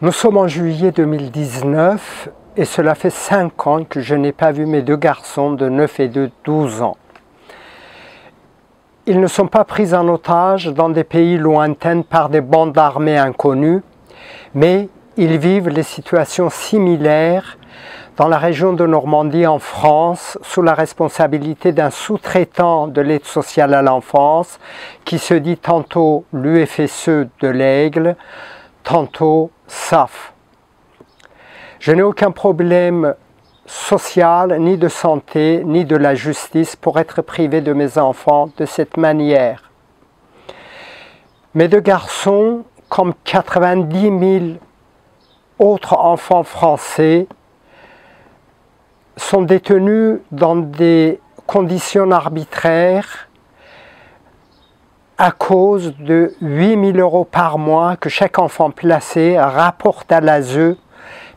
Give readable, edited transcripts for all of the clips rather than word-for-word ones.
Nous sommes en juillet 2019 et cela fait 5 ans que je n'ai pas vu mes deux garçons de 9 et de 12 ans. Ils ne sont pas pris en otage dans des pays lointains par des bandes armées inconnues, mais ils vivent les situations similaires dans la région de Normandie en France, sous la responsabilité d'un sous-traitant de l'aide sociale à l'enfance qui se dit tantôt l'UFSE de l'Aigle, tantôt SAF. Je n'ai aucun problème social, ni de santé, ni de la justice pour être privé de mes enfants de cette manière. Mes deux garçons, comme 90 000 autres enfants français, sont détenus dans des conditions arbitraires à cause de 8 000 € par mois que chaque enfant placé rapporte à l'ASE,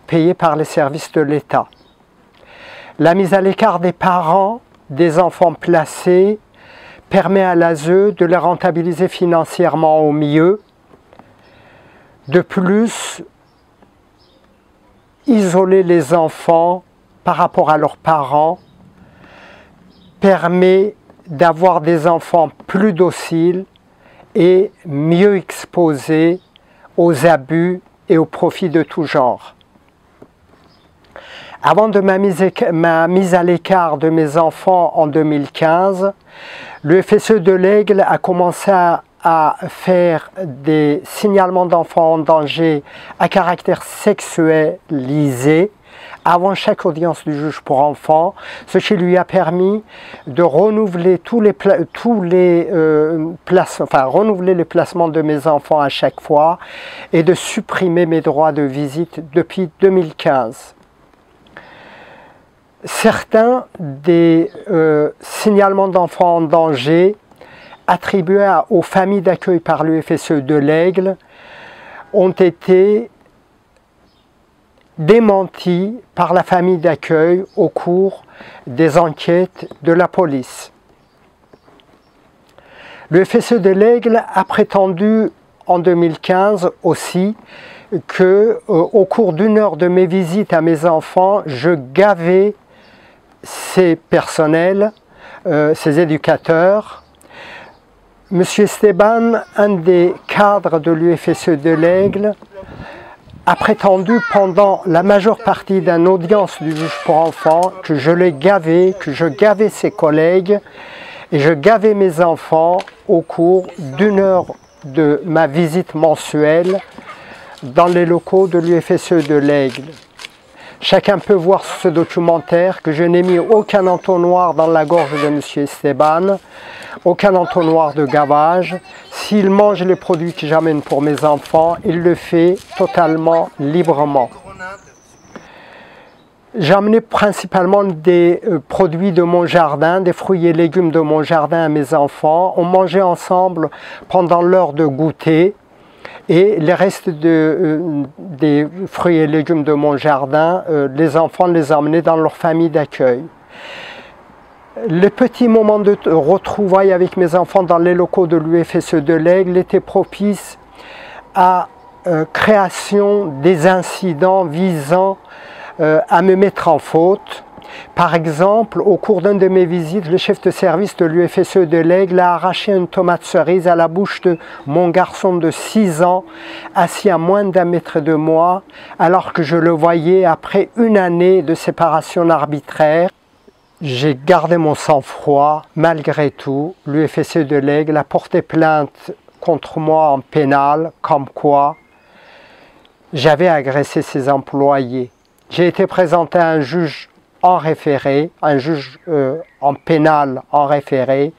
payé par les services de l'État. La mise à l'écart des parents des enfants placés permet à l'ASE de les rentabiliser financièrement au mieux. De plus, isoler les enfants par rapport à leurs parents permet d'avoir des enfants plus dociles et mieux exposés aux abus et aux profits de tout genre. Avant de ma mise à l'écart de mes enfants en 2015, le FSE de l'Aigle a commencé à faire des signalements d'enfants en danger à caractère sexualisé avant chaque audience du juge pour enfants, ce qui lui a permis de renouveler renouveler les placements de mes enfants à chaque fois et de supprimer mes droits de visite depuis 2015. Certains des signalements d'enfants en danger attribués aux familles d'accueil par l'UFSE de l'Aigle ont été démentis par la famille d'accueil au cours des enquêtes de la police. Le FSE de l'Aigle a prétendu en 2015 aussi que au cours d'une heure de mes visites à mes enfants, je gavais ces personnels, ces éducateurs. Monsieur Esteban, un des cadres de l'UFSE de l'Aigle, a prétendu pendant la majeure partie d'une audience du juge pour enfants que je les gavais, que je gavais ses collègues et je gavais mes enfants au cours d'une heure de ma visite mensuelle dans les locaux de l'UFSE de l'Aigle. Chacun peut voir sur ce documentaire que je n'ai mis aucun entonnoir dans la gorge de M. Esteban, aucun entonnoir de gavage. S'il mange les produits que j'amène pour mes enfants, il le fait totalement librement. J'amenais principalement des produits de mon jardin, des fruits et légumes de mon jardin à mes enfants. On mangeait ensemble pendant l'heure de goûter. Et les restes des fruits et légumes de mon jardin, les enfants les emmenaient dans leur famille d'accueil. Les petits moments de retrouvailles avec mes enfants dans les locaux de l'UFSE de l'Aigle étaient propices à création des incidents visant à me mettre en faute. Par exemple, au cours d'une de mes visites, le chef de service de l'UFSE de l'Aigle a arraché une tomate cerise à la bouche de mon garçon de 6 ans, assis à moins d'1 mètre de moi, alors que je le voyais après une année de séparation arbitraire. J'ai gardé mon sang-froid, malgré tout. L'UFSE de l'Aigle a porté plainte contre moi en pénal, comme quoi j'avais agressé ses employés. J'ai été présenté à un juge en référé, un juge en pénal en référé,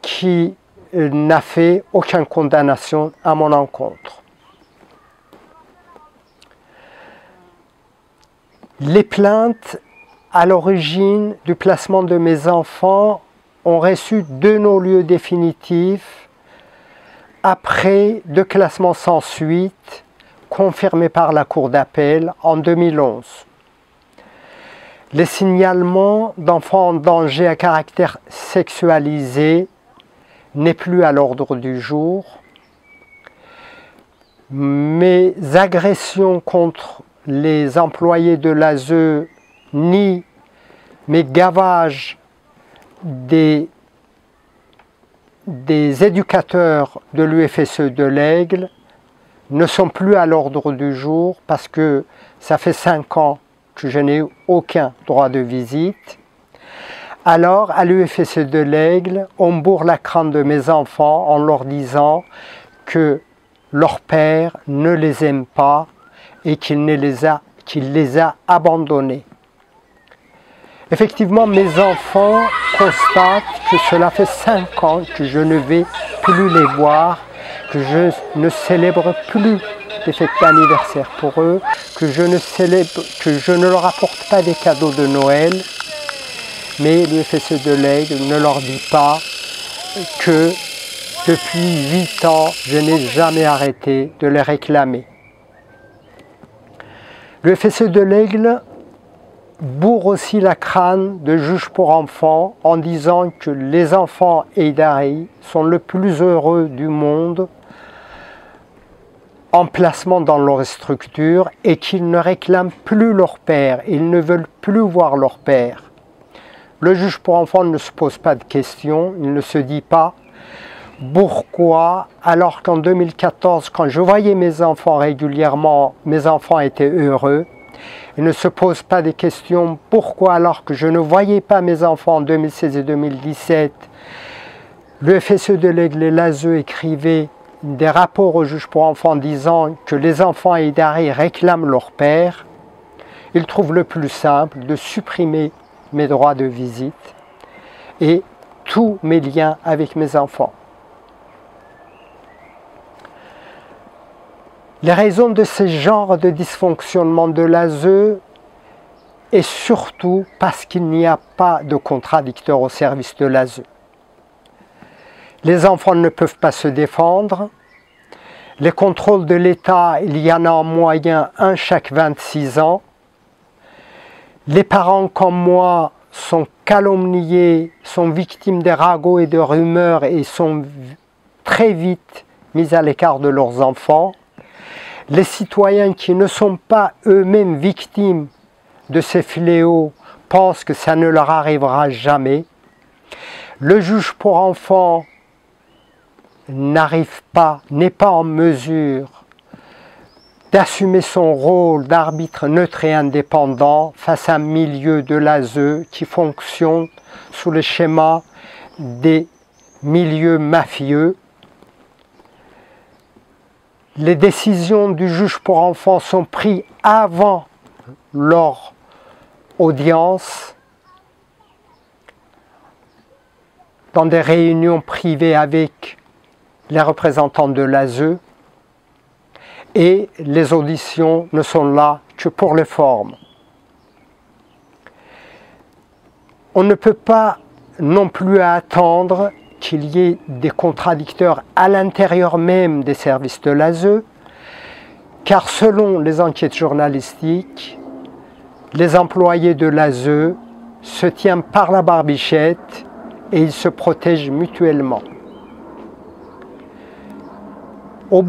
qui n'a fait aucune condamnation à mon encontre. Les plaintes à l'origine du placement de mes enfants ont reçu 2 non-lieux définitifs après 2 classements sans suite confirmés par la Cour d'appel en 2011. Les signalements d'enfants en danger à caractère sexualisé n'est plus à l'ordre du jour. mes agressions contre les employés de l'ASE, ni mes gavages des éducateurs de l'UFSE de l'Aigle ne sont plus à l'ordre du jour parce que ça fait 5 ans que je n'ai aucun droit de visite. Alors, à l'UFSE de l'Aigle, on bourre la crâne de mes enfants en leur disant que leur père ne les aime pas et qu'il les a abandonnés. Effectivement, mes enfants constatent que cela fait 5 ans que je ne vais plus les voir, que je ne célèbre plus les fêtes d'anniversaire pour eux, que je ne leur apporte pas des cadeaux de Noël. Mais l'UFSE de l'Aigle ne leur dit pas que depuis 8 ans, je n'ai jamais arrêté de les réclamer. L'UFSE de l'Aigle bourre aussi la crâne de juges pour enfants en disant que les enfants Heydari sont le plus heureux du monde en placement dans leur structure et qu'ils ne réclament plus leur père, ils ne veulent plus voir leur père. Le juge pour enfants ne se pose pas de questions, il ne se dit pas pourquoi, alors qu'en 2014, quand je voyais mes enfants régulièrement, mes enfants étaient heureux. Il ne se pose pas de questions pourquoi, alors que je ne voyais pas mes enfants en 2016 et 2017, le FSE de l'Aigle et l'ASE écrivaient des rapports au juge pour enfants disant que les enfants Heydari réclament leur père. Ils trouvent le plus simple de supprimer mes droits de visite et tous mes liens avec mes enfants. Les raisons de ce genre de dysfonctionnement de l'ASE est surtout parce qu'il n'y a pas de contradicteur au service de l'ASE. Les enfants ne peuvent pas se défendre. Les contrôles de l'État, il y en a en moyenne un chaque 26 ans. Les parents comme moi sont calomniés, sont victimes des ragots et de rumeurs et sont très vite mis à l'écart de leurs enfants. Les citoyens qui ne sont pas eux-mêmes victimes de ces fléaux pensent que ça ne leur arrivera jamais. Le juge pour enfants n'est pas en mesure d'assumer son rôle d'arbitre neutre et indépendant face à un milieu de l'ASE qui fonctionne sous le schéma des milieux mafieux. Les décisions du juge pour enfants sont prises avant leur audience, dans des réunions privées avec les représentants de l'ASE, et les auditions ne sont là que pour les formes. On ne peut pas non plus attendre qu'il y ait des contradicteurs à l'intérieur même des services de l'ASE, car selon les enquêtes journalistiques, les employés de l'ASE se tiennent par la barbichette et ils se protègent mutuellement. Au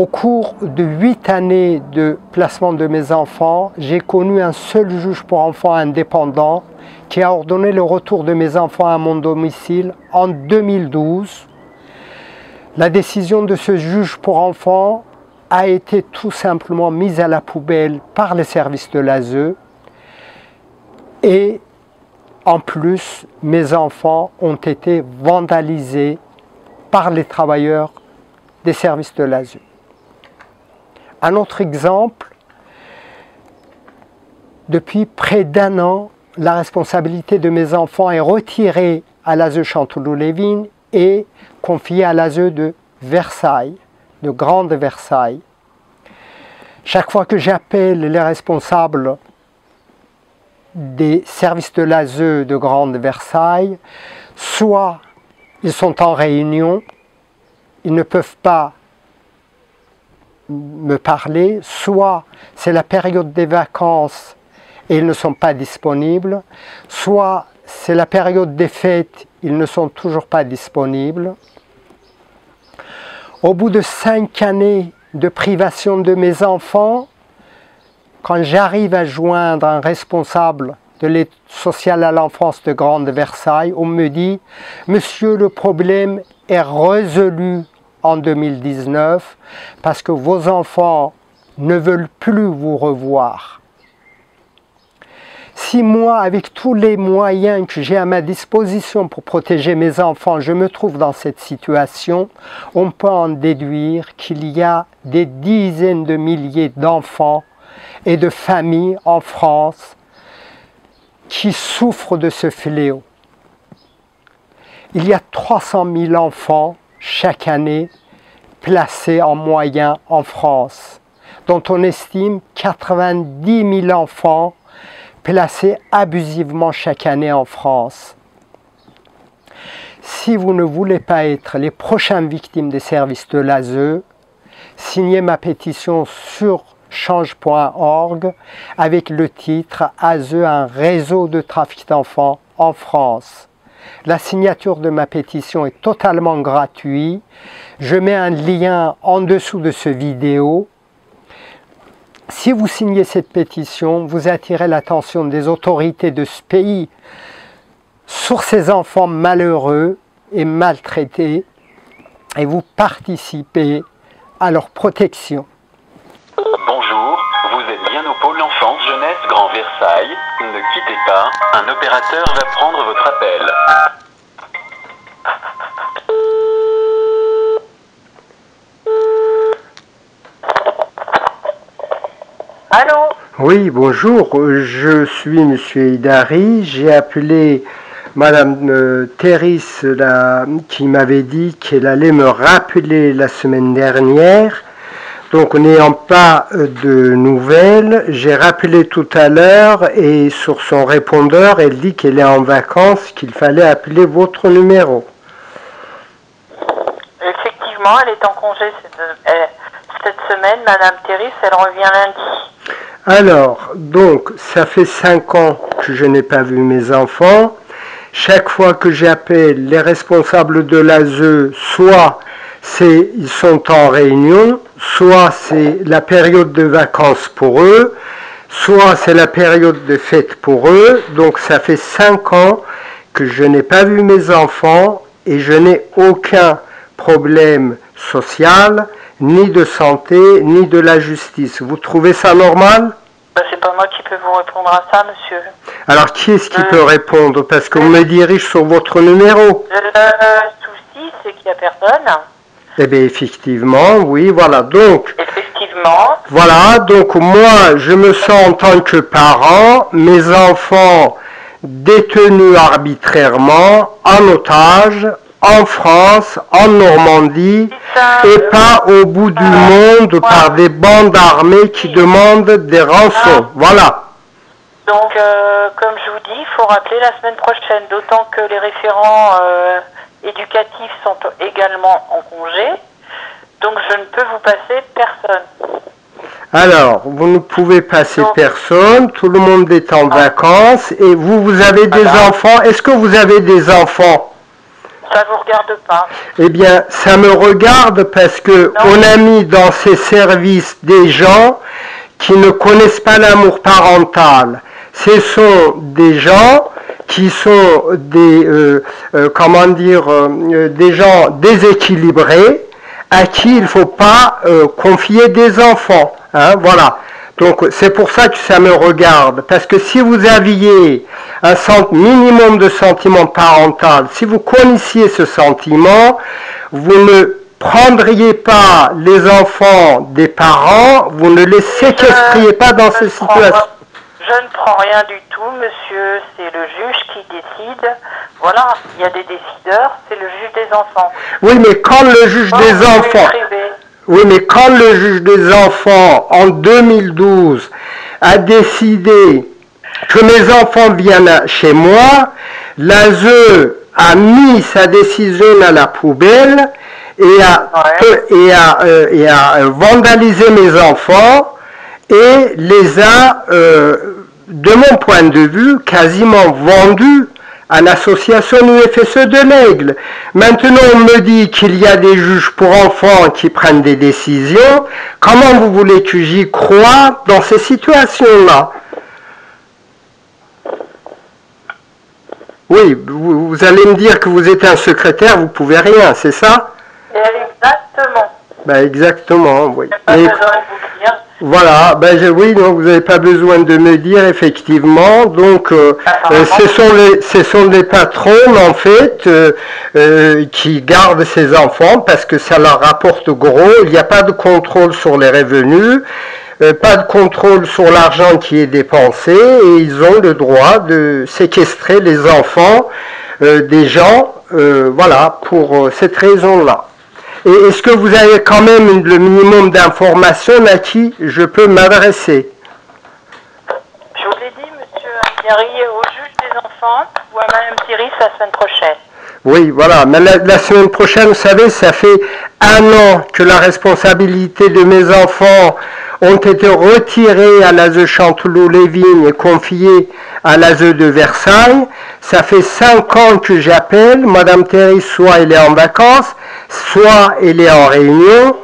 cours de 8 années de placement de mes enfants, j'ai connu un seul juge pour enfants indépendant qui a ordonné le retour de mes enfants à mon domicile en 2012. La décision de ce juge pour enfants a été tout simplement mise à la poubelle par les services de l'ASE et en plus, mes enfants ont été vandalisés par les travailleurs des services de l'ASE. Un autre exemple, depuis près d'1 an, la responsabilité de mes enfants est retirée à l'ASE Chanteloup-les-Vignes et confiée à l'ASE de Versailles, de Grande Versailles. Chaque fois que j'appelle les responsables des services de l'ASE de Grande Versailles, soit ils sont en réunion, ils ne peuvent pas me parler, soit c'est la période des vacances et ils ne sont pas disponibles, soit c'est la période des fêtes, ils ne sont toujours pas disponibles. Au bout de 5 années de privation de mes enfants, quand j'arrive à joindre un responsable de l'aide sociale à l'enfance de Grande Versailles, on me dit « Monsieur, le problème est résolu en 2019 parce que vos enfants ne veulent plus vous revoir. » Si moi, avec tous les moyens que j'ai à ma disposition pour protéger mes enfants, je me trouve dans cette situation, on peut en déduire qu'il y a des dizaines de milliers d'enfants et de familles en France qui souffrent de ce fléau. Il y a 300 000 enfants chaque année placés en moyenne en France, dont on estime 90 000 enfants placés abusivement chaque année en France. Si vous ne voulez pas être les prochaines victimes des services de l'ASE, signez ma pétition sur change.org avec le titre « ASE, un réseau de trafic d'enfants en France ». La signature de ma pétition est totalement gratuite. Je mets un lien en dessous de ce vidéo. Si vous signez cette pétition, vous attirez l'attention des autorités de ce pays sur ces enfants malheureux et maltraités et vous participez à leur protection. Bonjour, vous êtes bien au pôle enfance jeunesse Grand Versailles. Ne quittez pas, un opérateur va prendre votre appel. Allô? Oui, bonjour, je suis Monsieur Idari, j'ai appelé Madame Théris qui m'avait dit qu'elle allait me rappeler la semaine dernière. Donc n'ayant pas de nouvelles, j'ai rappelé tout à l'heure et sur son répondeur, elle dit qu'elle est en vacances, qu'il fallait appeler votre numéro. Effectivement, elle est en congé cette semaine, Madame Théris, elle revient lundi. Alors, donc, ça fait 5 ans que je n'ai pas vu mes enfants. Chaque fois que j'appelle les responsables de l'ASE, soit ils sont en réunion, soit c'est la période de vacances pour eux, soit c'est la période de fête pour eux. Donc ça fait 5 ans que je n'ai pas vu mes enfants et je n'ai aucun problème social, ni de santé, ni de la justice. Vous trouvez ça normal? C'est pas moi qui peux vous répondre à ça, monsieur. Alors qui est-ce qui peut répondre? Parce qu'on me dirige sur votre numéro. Le souci, c'est qu'il n'y a personne. Eh bien, effectivement, oui, voilà. Donc, Effectivement. voilà, donc moi, je me sens en tant que parent, mes enfants détenus arbitrairement, en otage, en France, en Normandie, et pas au bout du monde par des bandes armées qui demandent des rançons. Voilà. Donc, comme je vous dis, il faut rappeler la semaine prochaine, d'autant que les référents éducatifs sont également en congé. Donc, je ne peux vous passer personne. Alors, vous ne pouvez passer personne, tout le monde est en vacances, et vous avez des enfants. Est-ce que vous avez des enfants? Ça ne vous regarde pas. Eh bien, ça me regarde parce que on a mis dans ces services des gens qui ne connaissent pas l'amour parental. Ce sont des gens qui sont des, des gens déséquilibrés à qui il ne faut pas confier des enfants. Hein, voilà. Donc c'est pour ça que ça me regarde, parce que si vous aviez un minimum de sentiment parental, si vous connaissiez ce sentiment, vous ne prendriez pas les enfants des parents, vous ne les séquestriez pas dans ces situations. Je ne prends rien du tout, monsieur, c'est le juge qui décide. Voilà, il y a des décideurs, c'est le juge des enfants. Oui, mais quand le juge des enfants... Oui, mais quand le juge des enfants, en 2012, a décidé que mes enfants viennent chez moi, l'ASE a mis sa décision à la poubelle et a vandalisé mes enfants et les a, de mon point de vue, quasiment vendus à l'association UFSE de l'Aigle. Maintenant, on me dit qu'il y a des juges pour enfants qui prennent des décisions. Comment vous voulez que j'y croie dans ces situations-là? Oui, vous allez me dire que vous êtes un secrétaire, vous pouvez rien, c'est ça? Exactement. Ben exactement, oui. Pas besoin de vous dire. Voilà, oui, non, vous n'avez pas besoin de me dire, effectivement. Donc, ce sont les patrons, en fait, qui gardent ces enfants parce que ça leur rapporte gros. Il n'y a pas de contrôle sur les revenus, pas de contrôle sur l'argent qui est dépensé, et ils ont le droit de séquestrer les enfants des gens, voilà, pour cette raison-là. Et est-ce que vous avez quand même le minimum d'informations à qui je peux m'adresser? Je vous l'ai dit, monsieur Agnari, au juge des enfants ou à madame Thierry la semaine prochaine. Oui, voilà. Mais la semaine prochaine, vous savez, ça fait 1 an que la responsabilité de mes enfants ont été retirés à l'ASE Chanteloup-les-Vignes et confiés à l'ASE de Versailles. Ça fait 5 ans que j'appelle. Madame Thierry, soit elle est en vacances, soit elle est en réunion,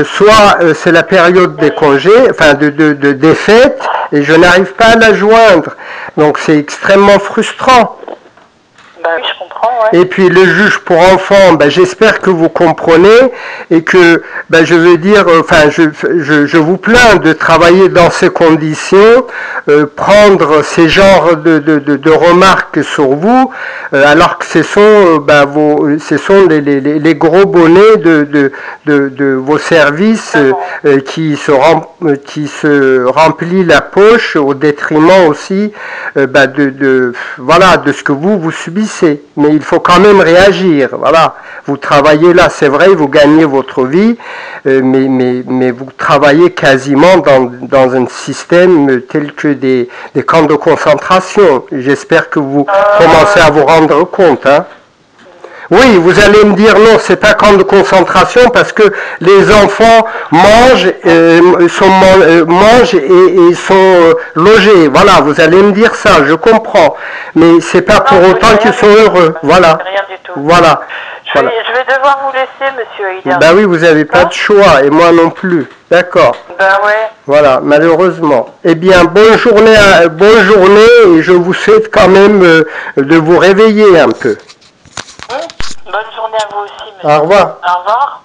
soit c'est la période des congés, enfin des fêtes, et je n'arrive pas à la joindre. Donc c'est extrêmement frustrant. Oui, je comprends, ouais. Et puis le juge pour enfants, j'espère que vous comprenez et que, je veux dire, enfin, je vous plains de travailler dans ces conditions, prendre ces genres de remarques sur vous, alors que ce sont, ce sont les gros bonnets de vos services qui se remplit la poche au détriment aussi, voilà, de ce que vous subissez. Mais il faut quand même réagir. Voilà, vous travaillez là, c'est vrai, vous gagnez votre vie, mais vous travaillez quasiment dans un système tel que des camps de concentration. J'espère que vous commencez à vous rendre compte. Hein. Oui, vous allez me dire non, c'est pas camp de concentration parce que les enfants mangent et sont logés. Voilà, vous allez me dire ça, je comprends. Mais c'est pas pour autant qu'ils sont heureux. Voilà. Rien du tout. Voilà. Je vais devoir vous laisser, monsieur Hidar. Ben oui, vous n'avez pas de choix et moi non plus. D'accord. Ben ouais. Voilà, malheureusement. Eh bien, bonne journée et je vous souhaite quand même de vous réveiller un peu. Bonne journée à vous aussi, monsieur. Au revoir. Au revoir.